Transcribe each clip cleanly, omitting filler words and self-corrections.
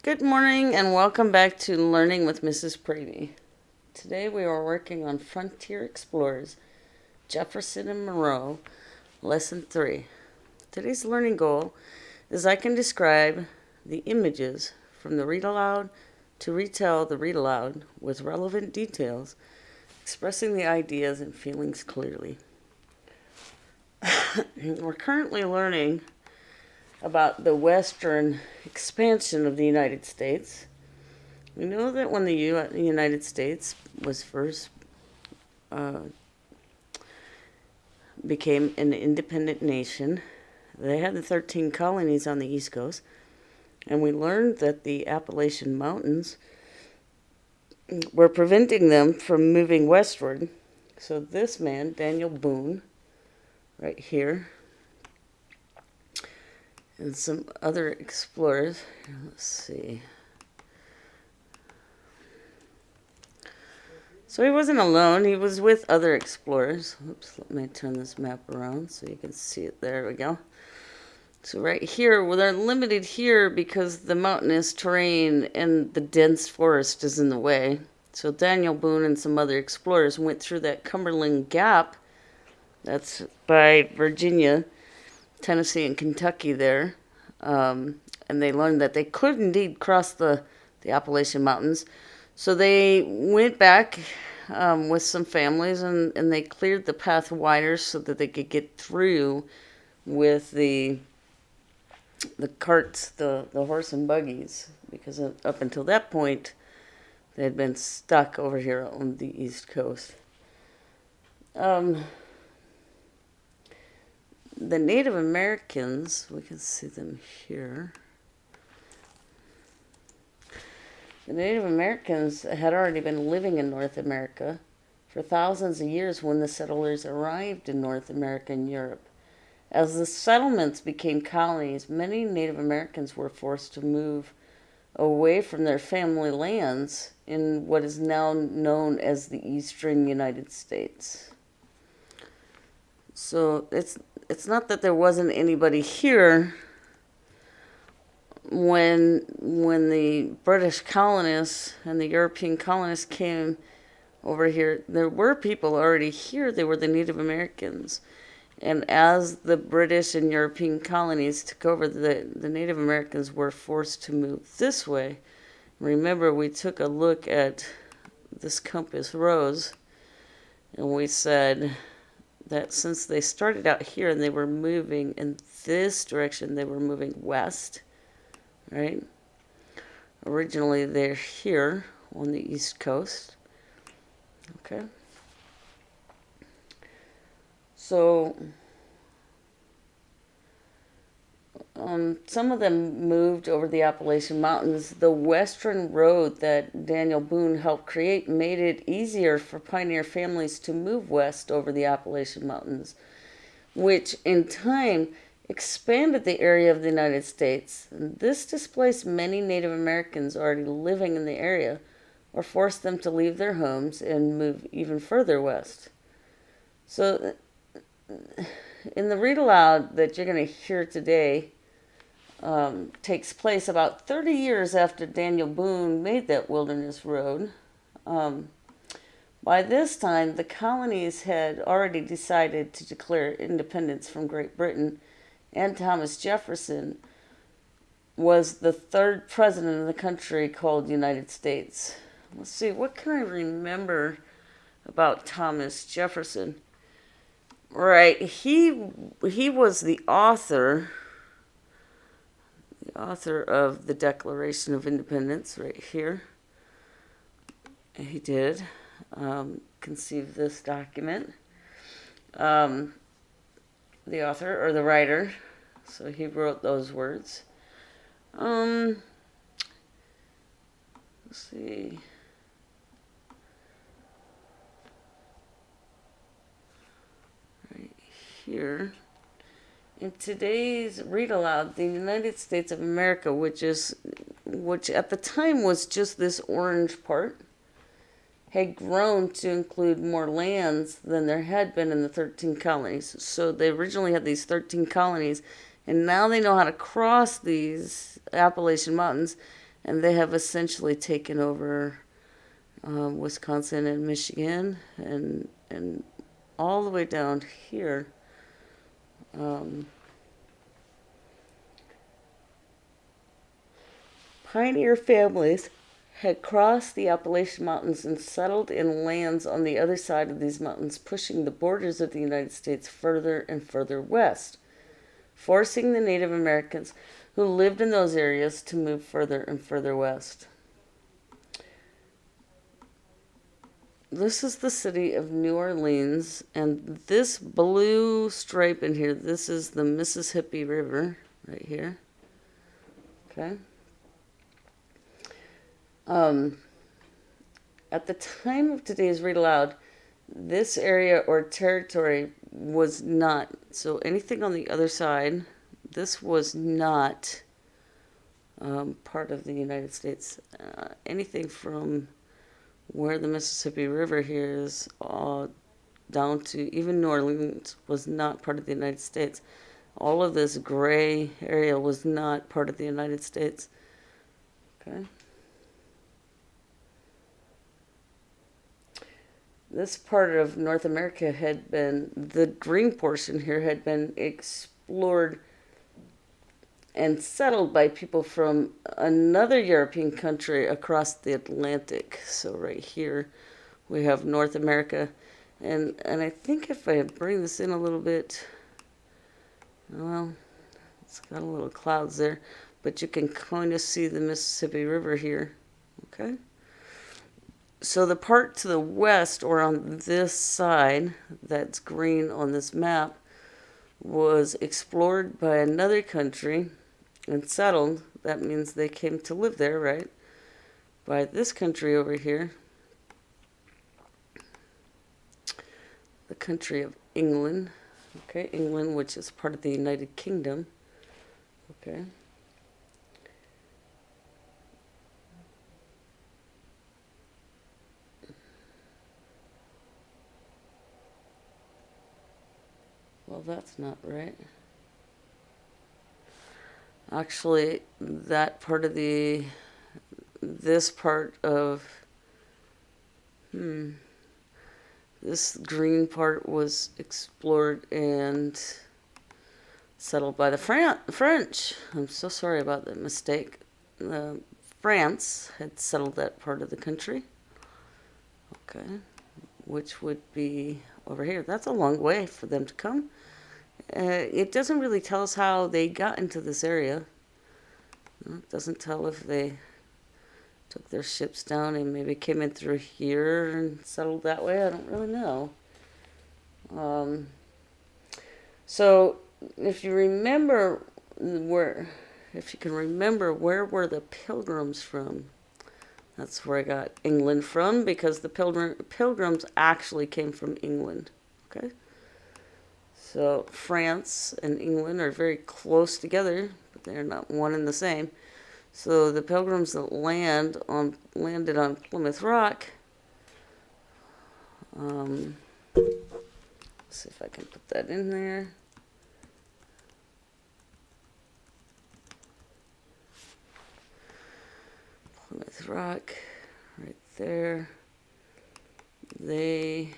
Good morning and welcome back to Learning with Mrs. Brady. Today we are working on Frontier Explorers, Jefferson and Monroe, Lesson 3. Today's learning goal is I can describe the images from the read aloud to retell the read aloud with relevant details, expressing the ideas and feelings clearly. We're currently learning about the western expansion of the United States. We know that when the United States was first became an independent nation, they had the 13 colonies on the East Coast, and we learned that the Appalachian Mountains were preventing them from moving westward. So this man, Daniel Boone, right here, and some other explorers. Let's see. So he wasn't alone. He was with other explorers. Oops, let me turn this map around so you can see it. There we go. So right here, well, they're limited here because the mountainous terrain and the dense forest is in the way. So Daniel Boone and some other explorers went through that Cumberland Gap. That's by Virginia, Tennessee, and Kentucky there. And they learned that they could indeed cross the Appalachian Mountains. So they went back with some families and they cleared the path wider so that they could get through with the carts, the horse and buggies, because up until that point they had been stuck over here on the East Coast. The Native Americans, we can see them here. The Native Americans had already been living in North America for thousands of years when the settlers arrived in North America and Europe. As the settlements became colonies, many Native Americans were forced to move away from their family lands in what is now known as the Eastern United States. So it's not that there wasn't anybody here when the British colonists and the European colonists came over here. There were people already here. They were the Native Americans. And as the British and European colonies took over, the Native Americans were forced to move this way. Remember, we took a look at this compass rose, and we said that since they started out here and they were moving in this direction, they were moving west, right? Originally, they're here on the East Coast. Okay. So, some of them moved over the Appalachian Mountains. The western road that Daniel Boone helped create made it easier for pioneer families to move west over the Appalachian Mountains, which in time expanded the area of the United States. And this displaced many Native Americans already living in the area, or forced them to leave their homes and move even further west. So, in the read aloud that you're going to hear today, takes place about 30 years after Daniel Boone made that wilderness road. By this time, the colonies had already decided to declare independence from Great Britain, and Thomas Jefferson was the third president of the country called United States. Let's see, what can I remember about Thomas Jefferson? Right, he was the author of the Declaration of Independence, right here. He did conceive this document. The author, or the writer, so he wrote those words. Let's see. Here in today's read aloud, the United States of America, which at the time was just this orange part, had grown to include more lands than there had been in the 13 colonies. So they originally had these 13 colonies, and now they know how to cross these Appalachian Mountains, and they have essentially taken over Wisconsin and Michigan, and all the way down here. Pioneer families had crossed the Appalachian Mountains and settled in lands on the other side of these mountains, pushing the borders of the United States further and further west, forcing the Native Americans who lived in those areas to move further and further west. This is the city of New Orleans, and this blue stripe in here, this is the Mississippi River right here. Okay. At the time of today's read aloud, this area or territory was not, so anything on the other side, this was not part of the United States. Anything from where the Mississippi River here is down to even New Orleans was not part of the United States. All of this gray area was not part of the United States. Okay. This part of North America had been, the green portion here had been explored and settled by people from another European country across the Atlantic. So right here we have North America. And I think if I bring this in a little bit, well, it's got a little clouds there, but you can kind of see the Mississippi River here. Okay. So the part to the west, or on this side, that's green on this map, was explored by another country and settled. That means they came to live there, right? By this country over here, the country of England. Okay, England, which is part of the United Kingdom. Okay. Well, that's not right. Actually, that part of this part of, this green part was explored and settled by the French. I'm so sorry about that mistake. France had settled that part of the country. Okay, which would be over here. That's a long way for them to come. It doesn't really tell us how they got into this area. It doesn't tell if they took their ships down and maybe came in through here and settled that way. I don't really know. So if you remember if you can remember, where were the Pilgrims from? That's where I got England from, because the Pilgrims actually came from England. Okay. So France and England are very close together, but they're not one and the same. So the Pilgrims that landed on Plymouth Rock. Let's see if I can put that in there. Plymouth Rock, right there. They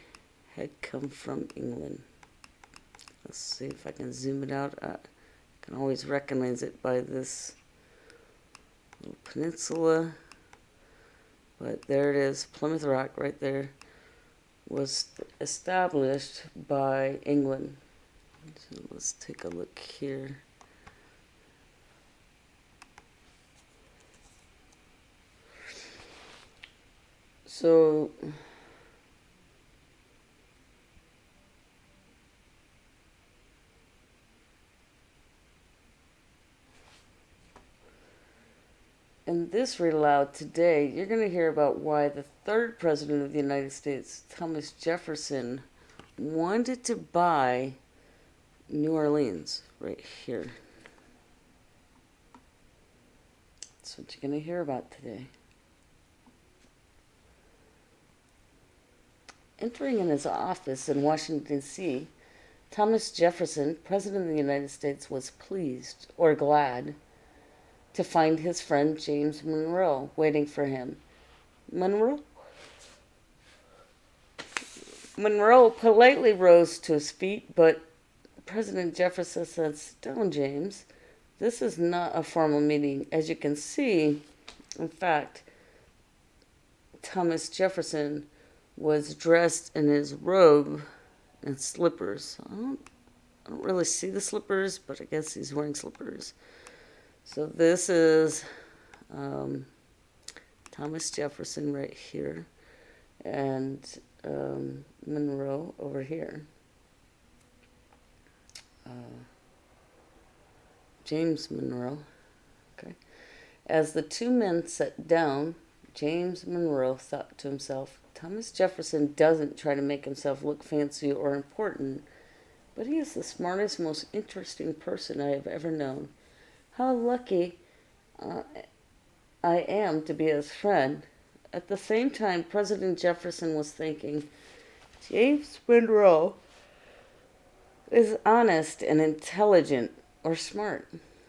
had come from England. Let's see if I can zoom it out. I can always recognize it by this little peninsula. But there it is, Plymouth Rock right there was established by England. So let's take a look here. So in this read aloud today, you're going to hear about why the third president of the United States, Thomas Jefferson, wanted to buy New Orleans right here. That's what you're going to hear about today. Entering in his office in Washington, D.C., Thomas Jefferson, President of the United States, was pleased, or glad, to find his friend James Monroe waiting for him. Monroe? Monroe politely rose to his feet, but President Jefferson said, "Sit down, James. This is not a formal meeting." As you can see, in fact, Thomas Jefferson was dressed in his robe and slippers. I don't really see the slippers, but I guess he's wearing slippers. So this is Thomas Jefferson right here, and Monroe over here. James Monroe. Okay. As the two men sat down, James Monroe thought to himself, "Thomas Jefferson doesn't try to make himself look fancy or important, but he is the smartest, most interesting person I have ever known. How lucky I am to be his friend." At the same time, President Jefferson was thinking, James Monroe is honest and intelligent or smart,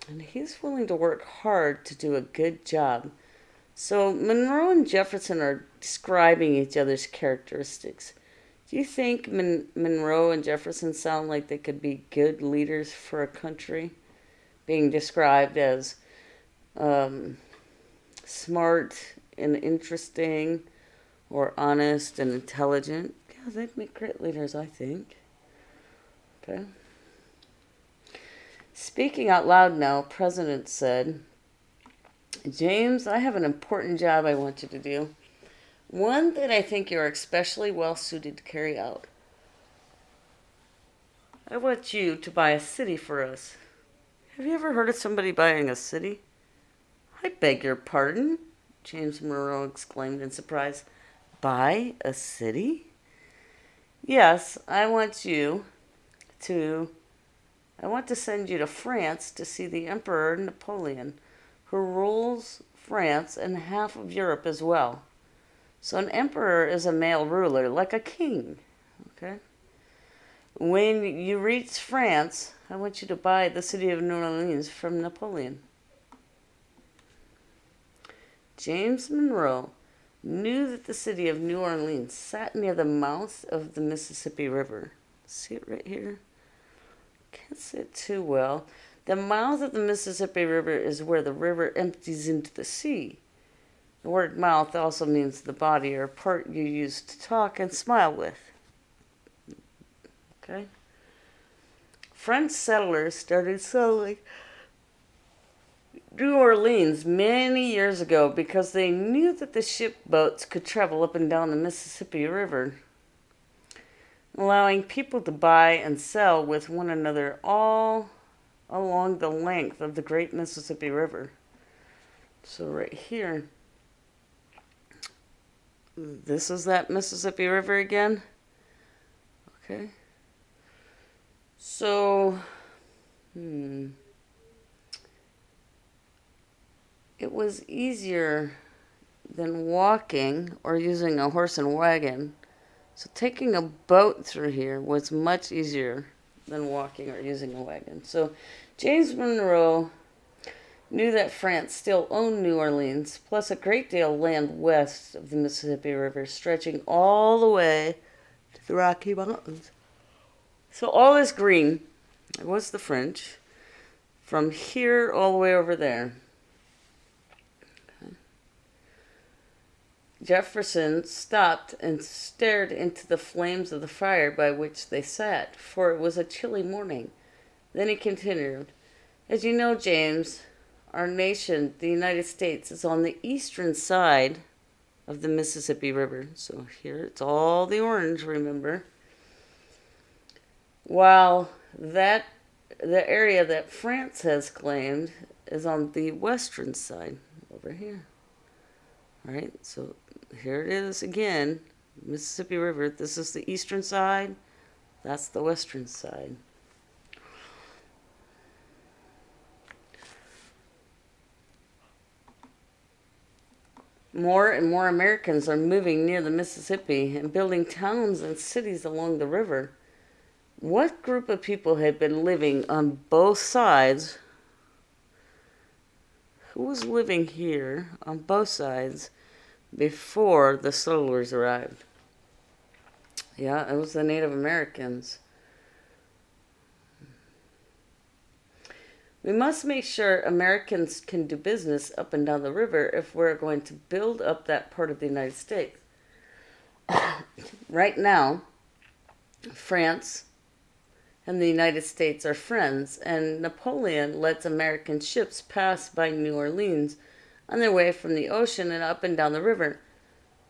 and he's willing to work hard to do a good job. So Monroe and Jefferson are describing each other's characteristics. Do you think Monroe and Jefferson sound like they could be good leaders for a country? Being described as smart and interesting, or honest and intelligent. Yeah, they'd make great leaders, I think. Okay. Speaking out loud now, President said, "James, I have an important job I want you to do. One that I think you are especially well suited to carry out. I want you to buy a city for us." Have you ever heard of somebody buying a city? "I beg your pardon," James Monroe exclaimed in surprise. "Buy a city?" "Yes, I want to send you to France to see the Emperor Napoleon, who rules France and half of Europe as well." So an emperor is a male ruler, like a king. Okay? When you reach France, I want you to buy the city of New Orleans from Napoleon. James Monroe knew that the city of New Orleans sat near the mouth of the Mississippi River. See it right here? Can't see it too well. The mouth of the Mississippi River is where the river empties into the sea. The word mouth also means the body or part you use to talk and smile with. Okay? French settlers started settling New Orleans many years ago because they knew that the ship boats could travel up and down the Mississippi River, allowing people to buy and sell with one another all along the length of the great Mississippi River. So right here, this is that Mississippi River again. Okay. So, it was easier than walking or using a horse and wagon. So taking a boat through here was much easier than walking or using a wagon. So James Monroe knew that France still owned New Orleans, plus a great deal of land west of the Mississippi River, stretching all the way to the Rocky Mountains. So all this green was the French, from here all the way over there. Okay. Jefferson stopped and stared into the flames of the fire by which they sat, for it was a chilly morning. Then he continued, "As you know, James, our nation, the United States, is on the eastern side of the Mississippi River." So here it's all the orange, remember. While the area that France has claimed is on the western side, over here. All right, so here it is again, Mississippi River. This is the eastern side. That's the western side. More and more Americans are moving near the Mississippi and building towns and cities along the river. What group of people had been living on both sides who was living here on both sides before the settlers arrived? Yeah, it was the Native Americans. We must make sure Americans can do business up and down the river if we're going to build up that part of the United States. Right now, France and the United States are friends, and Napoleon lets American ships pass by New Orleans on their way from the ocean and up and down the river.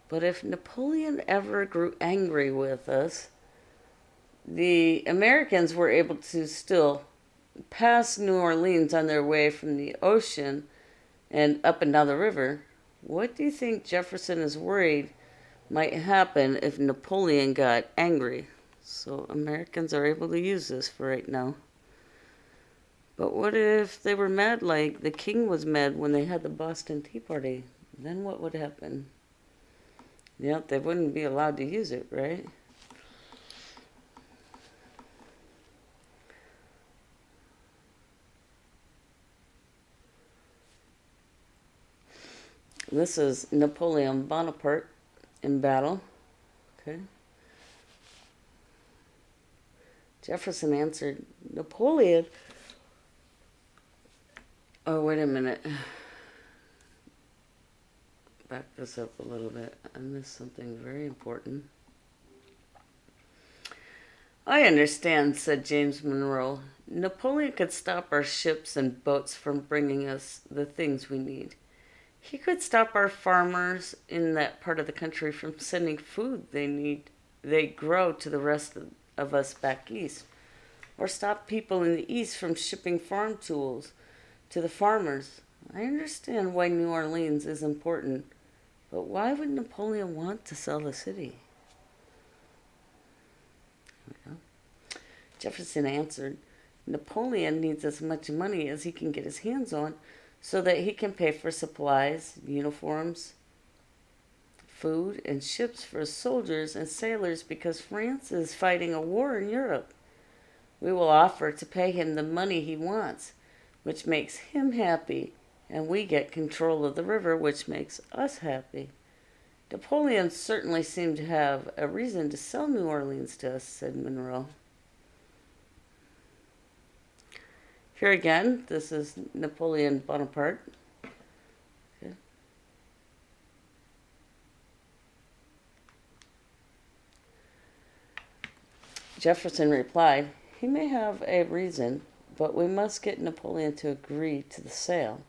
But if Napoleon ever grew angry with us, the Americans were able to still pass New Orleans on their way from the ocean and up and down the river. What do you think Jefferson is worried might happen if Napoleon got angry? So Americans are able to use this for right now. But what if they were mad like the king was mad when they had the Boston Tea Party? Then what would happen? Yeah, they wouldn't be allowed to use it, right? This is Napoleon Bonaparte in battle. Okay. Jefferson answered, Napoleon. Oh, wait a minute. Back this up a little bit. I missed something very important. I understand, said James Monroe. Napoleon could stop our ships and boats from bringing us the things we need. He could stop our farmers in that part of the country from sending food they grow to the rest of us back east, or stop people in the east from shipping farm tools to the farmers. I understand why New Orleans is important, but why would Napoleon want to sell the city? Jefferson answered, Napoleon needs as much money as he can get his hands on so that he can pay for supplies, uniforms, food, and ships for his soldiers and sailors because France is fighting a war in Europe. We will offer to pay him the money he wants, which makes him happy, and we get control of the river, which makes us happy. Napoleon certainly seemed to have a reason to sell New Orleans to us, said Monroe. Here again, this is Napoleon Bonaparte. Okay. Jefferson replied, he may have a reason, but we must get Napoleon to agree to the sale.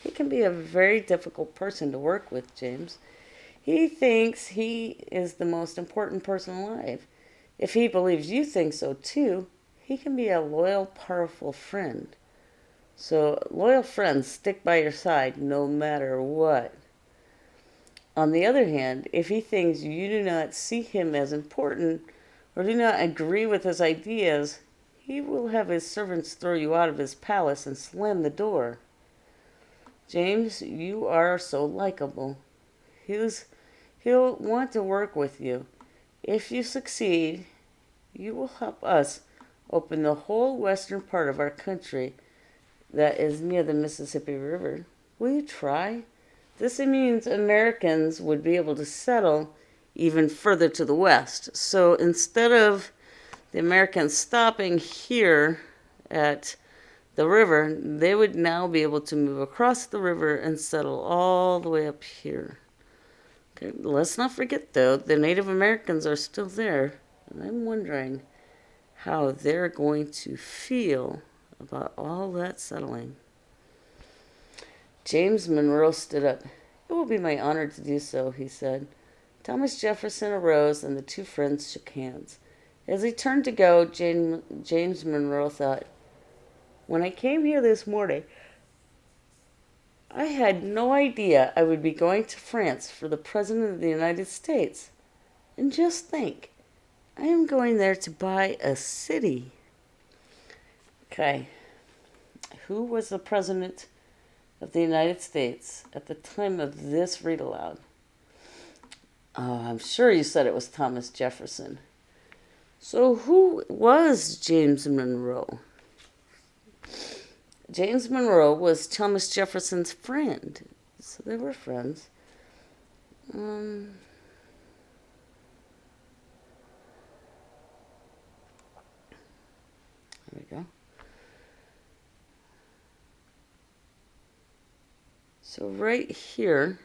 He can be a very difficult person to work with, James. He thinks he is the most important person alive. If he believes you think so too, he can be a loyal, powerful friend. So loyal friends stick by your side no matter what. On the other hand, if he thinks you do not see him as important or do not agree with his ideas, he will have his servants throw you out of his palace and slam the door. James, you are so likable. He'll want to work with you. If you succeed, you will help us open the whole western part of our country that is near the Mississippi River. Will you try? This means Americans would be able to settle even further to the west. So instead of the Americans stopping here at the river, they would now be able to move across the river and settle all the way up here. Okay, let's not forget, though, the Native Americans are still there. And I'm wondering how they're going to feel about all that settling. James Monroe stood up. It will be my honor to do so, he said. Thomas Jefferson arose, and the two friends shook hands. As he turned to go, James Monroe thought, when I came here this morning, I had no idea I would be going to France for the President of the United States. And just think, I am going there to buy a city. Okay. Who was the President of the United States at the time of this read aloud? I'm sure you said it was Thomas Jefferson. So who was James Monroe? James Monroe was Thomas Jefferson's friend. So they were friends. There we go. So right here,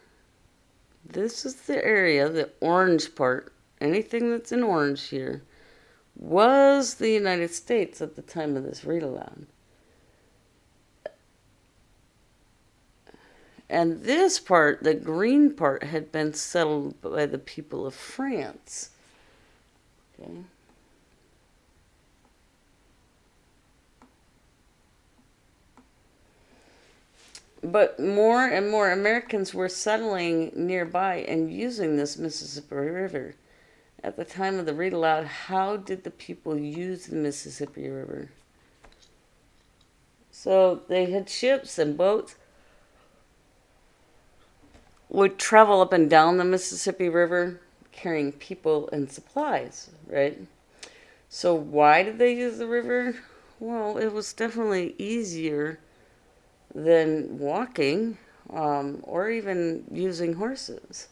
this is the area, the orange part, anything that's in orange here, was the United States at the time of this read aloud. And this part, the green part, had been settled by the people of France. Okay. But more and more Americans were settling nearby and using this Mississippi River. At the time of the read aloud, how did the people use the Mississippi River? So they had ships and boats would travel up and down the Mississippi River carrying people and supplies, right? So why did they use the river? Well, it was definitely easier than walking or even using horses.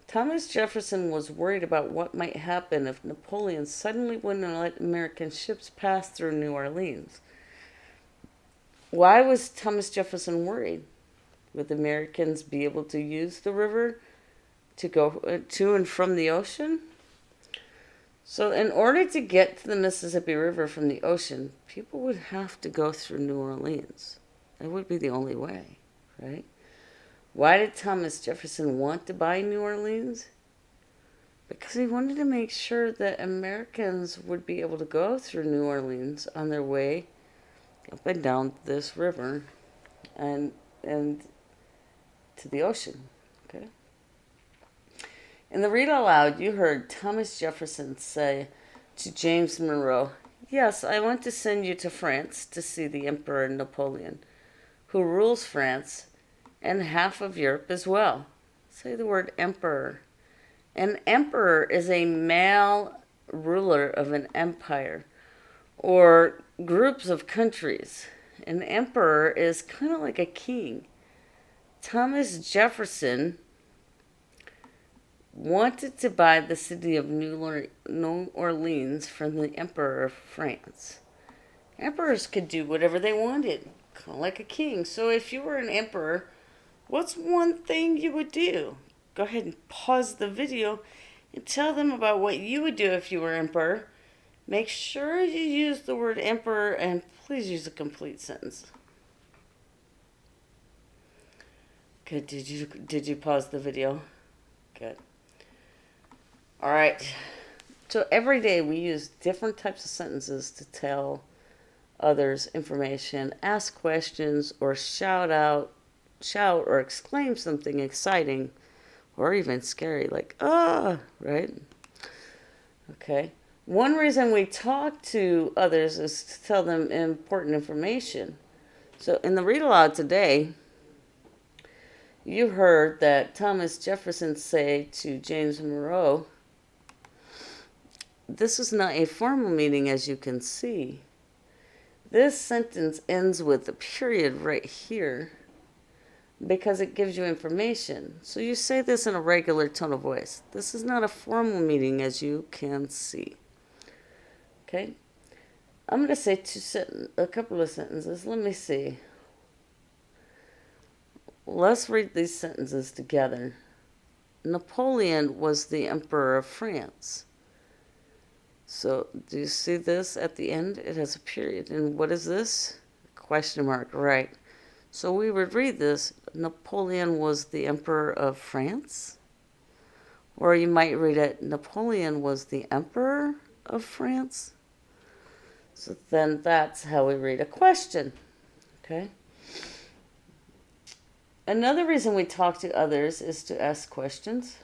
Thomas Jefferson was worried about what might happen if Napoleon suddenly wouldn't let American ships pass through New Orleans. Why was Thomas Jefferson worried? Would Americans be able to use the river to go to and from the ocean? So in order to get to the Mississippi River from the ocean, people would have to go through New Orleans. That would be the only way, right? Why did Thomas Jefferson want to buy New Orleans? Because he wanted to make sure that Americans would be able to go through New Orleans on their way up and down this river and to the ocean, okay? In the read aloud, you heard Thomas Jefferson say to James Monroe, "Yes, I want to send you to France to see the Emperor Napoleon, who rules France and half of Europe as well." Say the word emperor. An emperor is a male ruler of an empire or groups of countries. An emperor is kind of like a king. Thomas Jefferson wanted to buy the city of New Orleans from the Emperor of France. Emperors could do whatever they wanted, kind of like a king. So if you were an emperor, what's one thing you would do? Go ahead and pause the video and tell them about what you would do if you were emperor. Make sure you use the word emperor and please use a complete sentence. Good. Did you pause the video? Good. All right. So every day we use different types of sentences to tell others information, ask questions, or shout or exclaim something exciting or even scary, like, ah, right? Okay. One reason we talk to others is to tell them important information. So in the read aloud today, you heard that Thomas Jefferson say to James Monroe, "This is not a formal meeting, as you can see." This sentence ends with a period right here because it gives you information. So you say this in a regular tone of voice. This is not a formal meeting, as you can see. Okay? I'm going to say a couple of sentences. Let me see. Let's read these sentences together. Napoleon was the Emperor of France. So, do you see this at the end? It has a period. And what is this? Question mark, right. So we would read this, Napoleon was the Emperor of France. Or you might read it, Napoleon was the Emperor of France. So then that's how we read a question, okay? Another reason we talk to others is to ask questions.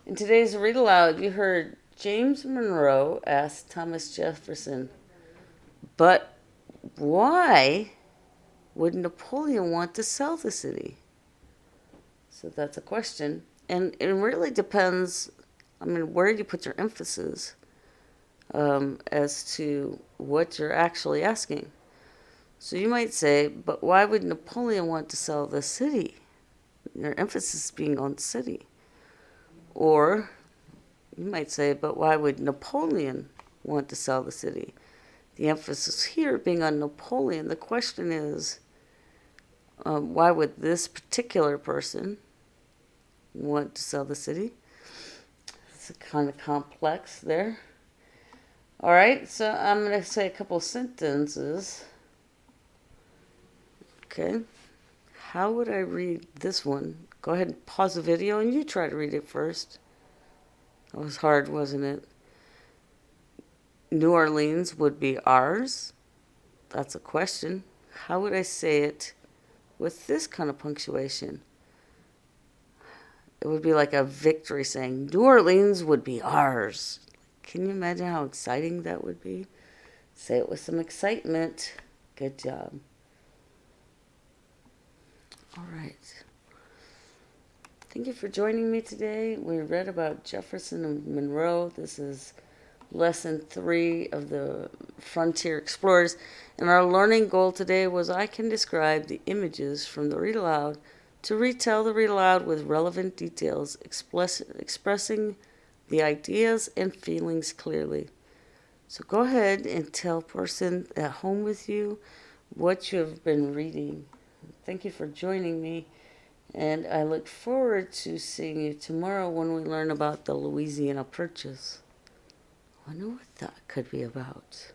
In today's read aloud, you heard James Monroe ask Thomas Jefferson, "But why would Napoleon want to sell the city?" So that's a question. And it really depends I mean, where you put your emphasis as to what you're actually asking. So you might say, but why would Napoleon want to sell the city? Your emphasis being on city. Or you might say, but why would Napoleon want to sell the city? The emphasis here being on Napoleon. The question is, why would this particular person want to sell the city? It's kind of complex there. All right, so I'm going to say a couple sentences. Okay. How would I read this one? Go ahead and pause the video and you try to read it first. That was hard, wasn't it? New Orleans would be ours. That's a question. How would I say it with this kind of punctuation? It would be like a victory saying, New Orleans would be ours. Can you imagine how exciting that would be? Say it with some excitement. Good job. All right. Thank you for joining me today. We read about Jefferson and Monroe. This is lesson 3 of the Frontier Explorers. And our learning goal today was I can describe the images from the read aloud to retell the read aloud with relevant details, expressing the ideas and feelings clearly. So go ahead and tell a person at home with you what you have been reading. Thank you for joining me. And I look forward to seeing you tomorrow when we learn about the Louisiana Purchase. I wonder what that could be about.